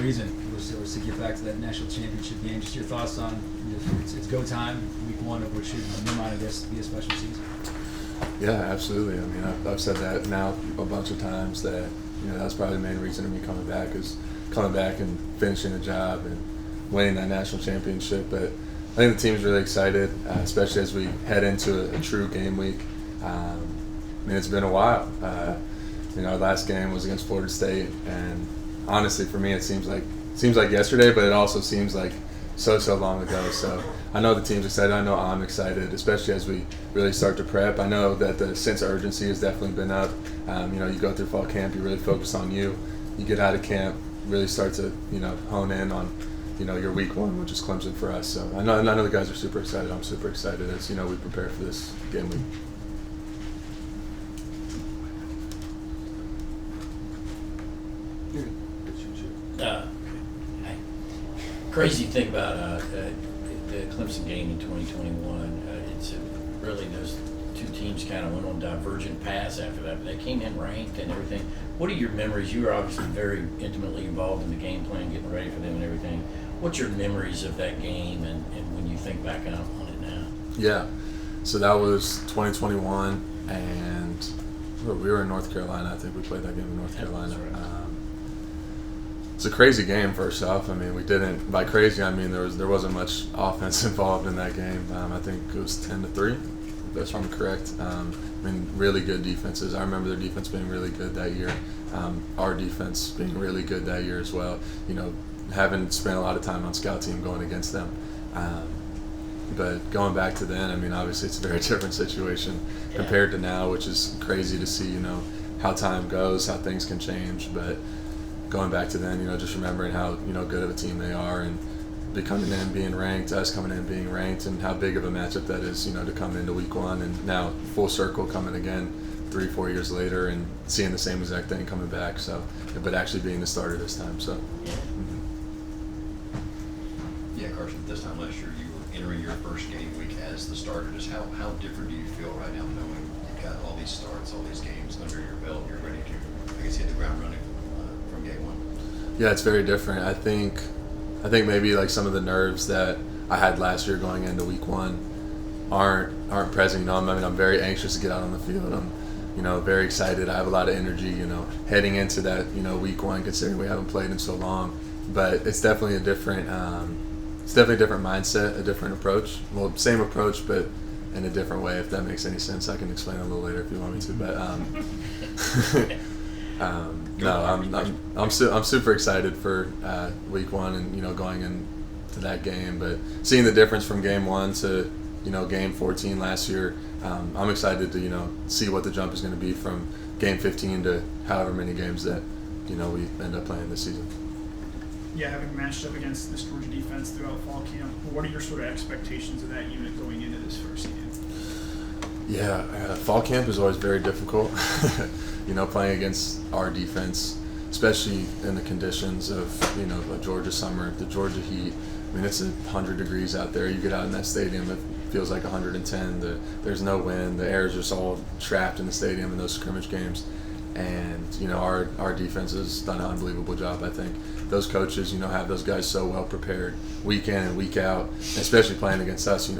reason was to get back to that national championship game. Just your thoughts on it's go time, week one of what should, in your mind, I guess, be a special season. Yeah, absolutely. I mean, I've said that now a bunch of times that that's probably the main reason of me coming back is coming back and finishing a job and winning that national championship. But I think the team's really excited, especially as we head into a true game week. I mean, it's been a while. Our last game was against Florida State, and honestly, for me, it seems like yesterday, but it also seems like so long ago. So I know the team's excited. I know I'm excited, especially as we really start to prep. I know that the sense of urgency has definitely been up. You go through fall camp, you really focus on you. You get out of camp, really start to hone in on your week one, which is Clemson for us. So I know the guys are super excited. I'm super excited as we prepare for this game week. Crazy thing about the Clemson game in 2021, it's really those two teams kind of went on divergent paths after that. But they came in ranked and everything. What are your memories? You were obviously very intimately involved in the game plan, getting ready for them and everything. What's your memories of that game and when you think back on it now? Yeah, so that was 2021, and we were in North Carolina. I think we played that game in North Carolina. That's right. It's a crazy game, first off. I mean, we didn't, by crazy, I mean there wasn't much offense involved in that game. I think it was 10-3, if that's I'm correct. I mean, really good defenses. I remember their defense being really good that year. Our defense being really good that year as well. Having spent a lot of time on scout team going against them. But going back to then, I mean, obviously it's a very different situation compared to now, which is crazy to see, how time goes, how things can change. But going back to then, just remembering how, good of a team they are and coming in being ranked, us coming in being ranked, and how big of a matchup that is, to come into week one and now full circle coming again 3-4 years later and seeing the same exact thing coming back. So, but actually being the starter this time. So. Yeah, Carson, this time last year you were entering your first game week as the starter. Just how different do you feel right now knowing you've got all these starts, all these games under your belt, you're ready to, I guess, hit the ground running from game one? Yeah, it's very different. I think maybe like some of the nerves that I had last year going into week one aren't present. I'm very anxious to get out on the field. I'm very excited. I have a lot of energy, heading into that, week one, considering we haven't played in so long. But it's definitely a different mindset, a different approach. Well, same approach, but in a different way, if that makes any sense. I can explain it a little later if you want me to. But I'm super excited for week one and going into that game. But seeing the difference from game one to game 14 last year, I'm excited to see what the jump is going to be from game 15 to however many games that we end up playing this season. Yeah, having matched up against this Georgia defense throughout fall camp, what are your sort of expectations of that unit going into this first game? Yeah, fall camp is always very difficult. Playing against our defense, especially in the conditions of a Georgia summer, the Georgia heat. I mean, it's 100 degrees out there. You get out in that stadium, it feels like 110. There's no wind. The air is just all trapped in the stadium in those scrimmage games. And our defense has done an unbelievable job. I think those coaches have those guys so well prepared week in and week out, especially playing against us.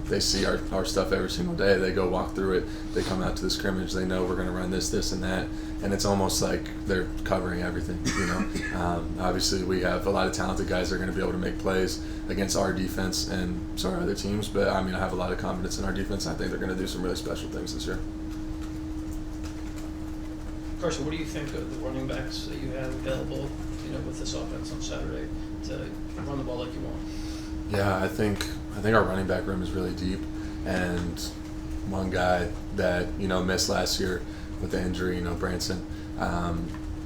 They see our stuff every single day. They go walk through it. They come out to the scrimmage. They know we're going to run this, and that. And it's almost like they're covering everything, Obviously, we have a lot of talented guys that are going to be able to make plays against our defense and other teams. But, I have a lot of confidence in our defense. I think they're going to do some really special things this year. Carson, what do you think of the running backs that you have available, with this offense on Saturday to run the ball like you want? Yeah, I think our running back room is really deep, and one guy that missed last year with the injury, Branson,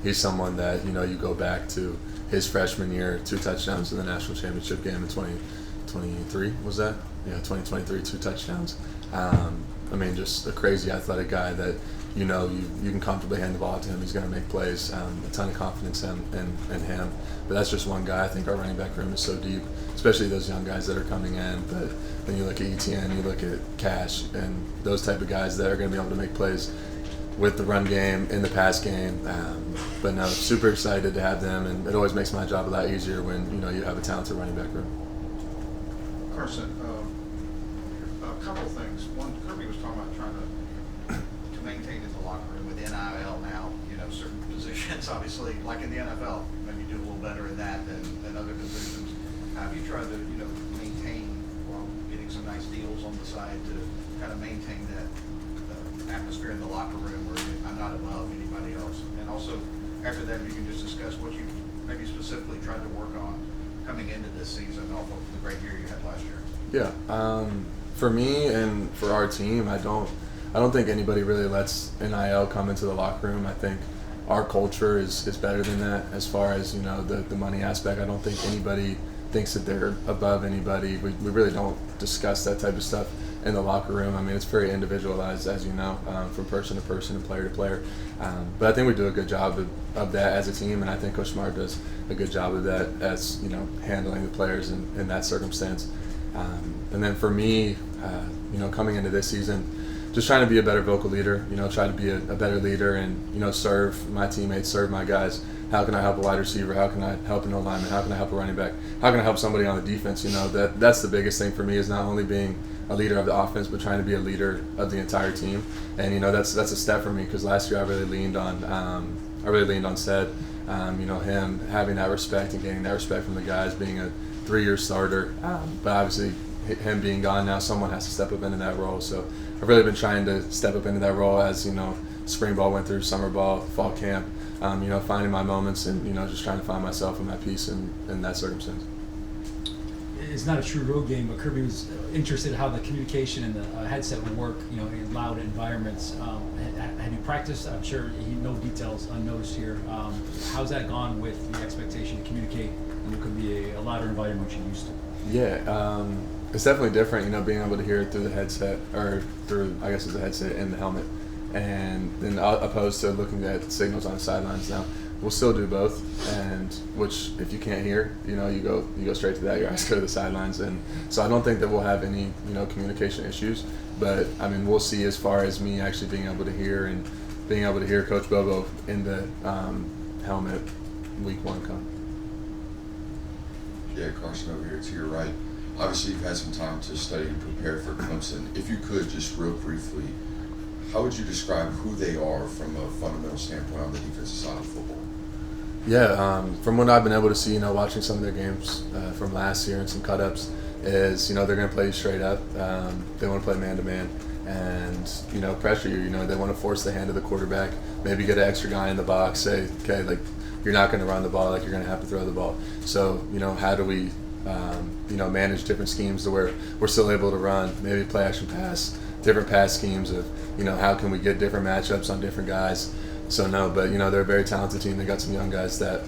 he's someone that you go back to his freshman year, 2 touchdowns in the national championship game in 2023. Was that? Yeah, 2023, 2 touchdowns. Just a crazy athletic guy that you can comfortably hand the ball to him. He's going to make plays. A ton of confidence in him. But that's just one guy. I think our running back room is so deep, especially those young guys that are coming in. But then you look at ETN, you look at Cash, and those type of guys that are going to be able to make plays with the run game, in the pass game. But no, super excited to have them, and it always makes my job a lot easier when you have a talented running back room. Carson, a couple things. One, Kirby was talking about trying to maintain in the locker room with NIL now. Certain positions, obviously, like in the NFL, maybe do a little better in that than other positions. How have you tried to maintain while getting some nice deals on the side to kind of maintain that atmosphere in the locker room where I'm not above anybody else? And also, after that, you can just discuss what you maybe specifically tried to work on coming into this season off of the great year you had last year. Yeah, for me and for our team, I don't think anybody really lets NIL come into the locker room. I think our culture is better than that as far as the money aspect. I don't think anybody thinks that they're above anybody. We really don't discuss that type of stuff in the locker room. I mean, it's very individualized, as you know, from person to person and player to player. But I think we do a good job of that as a team, and I think Coach Smart does a good job of that as handling the players in that circumstance. And then for me, coming into this season, just trying to be a better vocal leader, try to be a better leader and, serve my teammates, serve my guys. How can I help a wide receiver? How can I help an O-lineman? How can I help a running back? How can I help somebody on the defense? That's the biggest thing for me, is not only being a leader of the offense, but trying to be a leader of the entire team. And, that's a step for me, because last year I really leaned on Sed, him having that respect and gaining that respect from the guys, being a 3-year starter. But obviously him being gone now, someone has to step up into that role. So I've really been trying to step up into that role as, spring ball went through, summer ball, fall camp, finding my moments and, just trying to find myself and my peace in that circumstance. It's not a true road game, but Kirby was interested in how the communication and the headset would work, in loud environments. Have you practiced? I'm sure no details unnoticed here. How's that gone with the expectation to communicate in what could be a louder environment you're used to? Yeah, it's definitely different, being able to hear it through the headset, or through, I guess it's a headset and the helmet, and then opposed to looking at signals on the sidelines. Now we'll still do both, and which, if you can't hear, you go straight to that. Your eyes go to the sidelines, and so I don't think that we'll have any communication issues. But I mean, we'll see as far as me actually being able to hear and being able to hear Coach Bobo in the helmet week 1 come. Yeah, Carson, over here to your right. Obviously, you've had some time to study and prepare for Clemson. If you could, just real briefly, how would you describe who they are from a fundamental standpoint on the defensive side of football? Yeah, from what I've been able to see, watching some of their games from last year and some cut-ups, is, they're going to play you straight up. They want to play man-to-man and, pressure you. They want to force the hand of the quarterback, maybe get an extra guy in the box, say, okay, like, you're not going to run the ball, like, you're going to have to throw the ball. So, how do we, manage different schemes to where we're still able to run, maybe play action pass, different pass schemes of, how can we get different matchups on different guys. So no, but they're a very talented team. They got some young guys that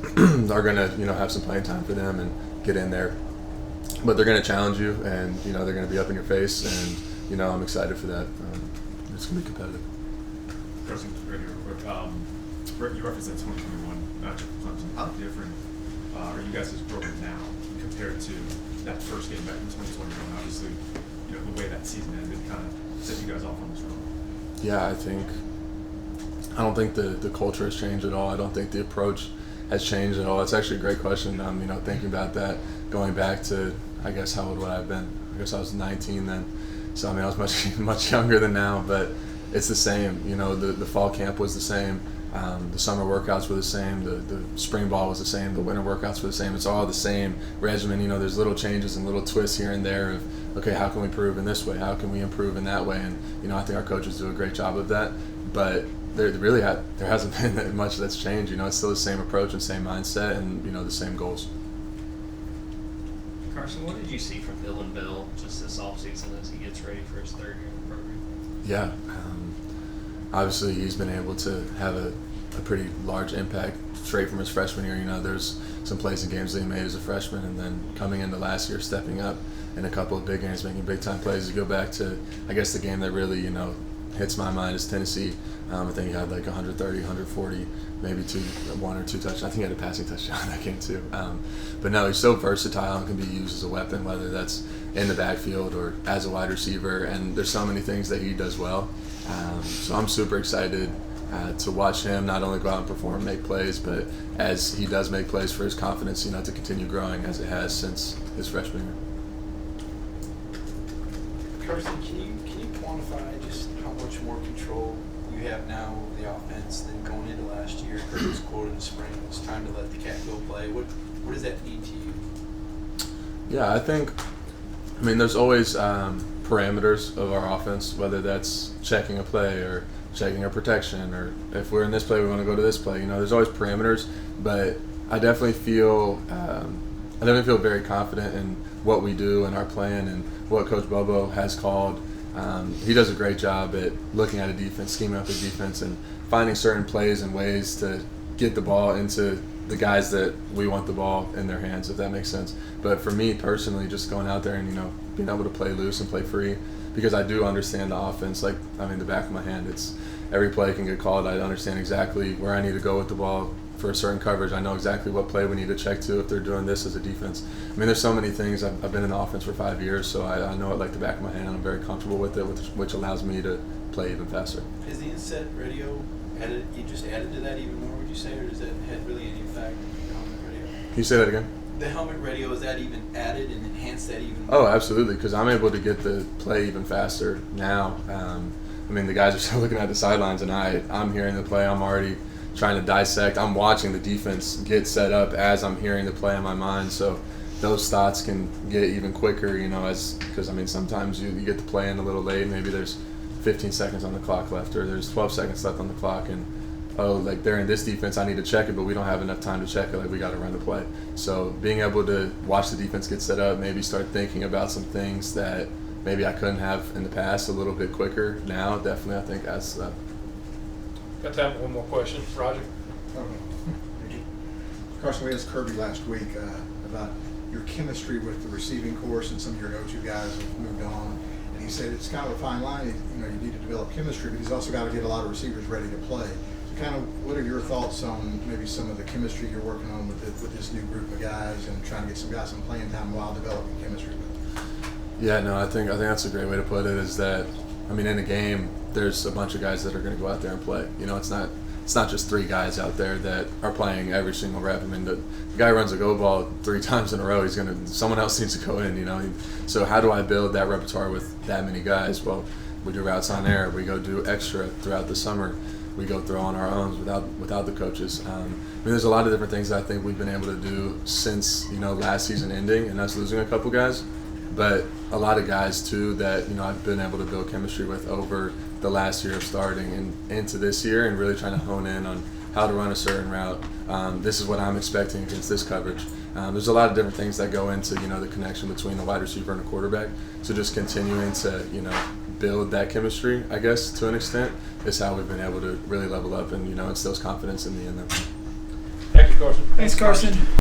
are gonna have some playing time for them and get in there. But they're gonna challenge you, and they're gonna be up in your face, and I'm excited for that. It's gonna be competitive. Carson, right here, real quick. You referenced that 2021 matchup with Clemson. How different are you guys' program now compared to that first game back in 2021? Obviously, the way that season ended kind of set you guys off on this run. Yeah, I don't think the culture has changed at all. I don't think the approach has changed at all. It's actually a great question. Thinking about that, going back to, I guess, how old would I have been? I guess I was 19 then. So I was much younger than now, but it's the same. The fall camp was the same. The summer workouts were the same. The spring ball was the same. The winter workouts were the same. It's all the same regimen. There's little changes and little twists here and there of, okay, how can we improve in this way? How can we improve in that way? And, I think our coaches do a great job of that. But there hasn't been that much that's changed. It's still the same approach and same mindset and, the same goals. Carson, what did you see from Bill and Bill just this offseason as he gets ready for his 3rd year in the program? Yeah. Obviously, he's been able to have a pretty large impact straight from his freshman year. There's some plays and games that he made as a freshman, and then coming into last year, stepping up in a couple of big games, making big-time plays. You go back to, I guess, the game that really, hits my mind is Tennessee. I think he had like 130, 140, maybe 1 or 2 touchdowns. I think he had a passing touchdown in that game too. But no, he's so versatile and can be used as a weapon, whether that's in the backfield or as a wide receiver. And there's so many things that he does well. So I'm super excited, to watch him not only go out and perform, make plays, but as he does make plays, for his confidence, to continue growing as it has since his freshman year. Carson, can you quantify just how much more control you have now over the offense than going into last year? Kirby was quoted in the spring, it's time to let the cat go play. What does that mean to you? Yeah, I think, there's always parameters of our offense, whether that's checking a play or checking a protection, or if we're in this play, we want to go to this play. There's always parameters, but I definitely feel very confident in what we do and our plan and what Coach Bobo has called. He does a great job at looking at a defense, scheming up a defense, and finding certain plays and ways to get the ball into the guys that we want the ball in their hands, if that makes sense. But for me personally, just going out there and being able to play loose and play free, because I do understand the offense the back of my hand. It's every play can get called. I understand exactly where I need to go with the ball for a certain coverage. I know exactly what play we need to check to if they're doing this as a defense. There's so many things. I've been in the offense for 5 years, so I know it like the back of my hand. I'm very comfortable with it, which allows me to play even faster. Is the inset radio added? You just added to that even more, would you say, or does that have really any effect on the helmet radio? Can you say that again? The helmet radio, is that even added and enhanced that even more? Oh, absolutely, because I'm able to get the play even faster now. The guys are still looking at the sidelines, and I'm hearing the play. I'm already trying to dissect. I'm watching the defense get set up as I'm hearing the play in my mind. So those thoughts can get even quicker, because sometimes you get the play in a little late. Maybe there's 15 seconds on the clock left, or there's 12 seconds left on the clock, and they're in this defense, I need to check it, but we don't have enough time to check it. We got to run the play. So being able to watch the defense get set up, maybe start thinking about some things that maybe I couldn't have in the past a little bit quicker now, definitely I think adds to that. Got time for one more question. Roger? Carson, we asked Kirby last week about your chemistry with the receiving course, and some of your go-to guys have moved on. And he said it's kind of a fine line. You need to develop chemistry, but he's also got to get a lot of receivers ready to play. So kind of what are your thoughts on maybe some of the chemistry you're working on with this new group of guys, and trying to get some guys some playing time while developing chemistry with them? Yeah, no, I think that's a great way to put it, is that, in a game, there's a bunch of guys that are going to go out there and play. It's not just 3 guys out there that are playing every single rep. The guy runs a go ball 3 times in a row. Someone else needs to go in, So how do I build that repertoire with that many guys? Well, we do routes on air. We go do extra throughout the summer. We go throw on our own without the coaches. There's a lot of different things that I think we've been able to do since, last season ending and us losing a couple guys. But a lot of guys too that I've been able to build chemistry with over the last year of starting and into this year, and really trying to hone in on how to run a certain route. This is what I'm expecting against this coverage. There's a lot of different things that go into the connection between the wide receiver and the quarterback. So just continuing to build that chemistry, I guess, to an extent, is how we've been able to really level up and instills confidence in the end there. Thank you, Carson. Thanks, Carson.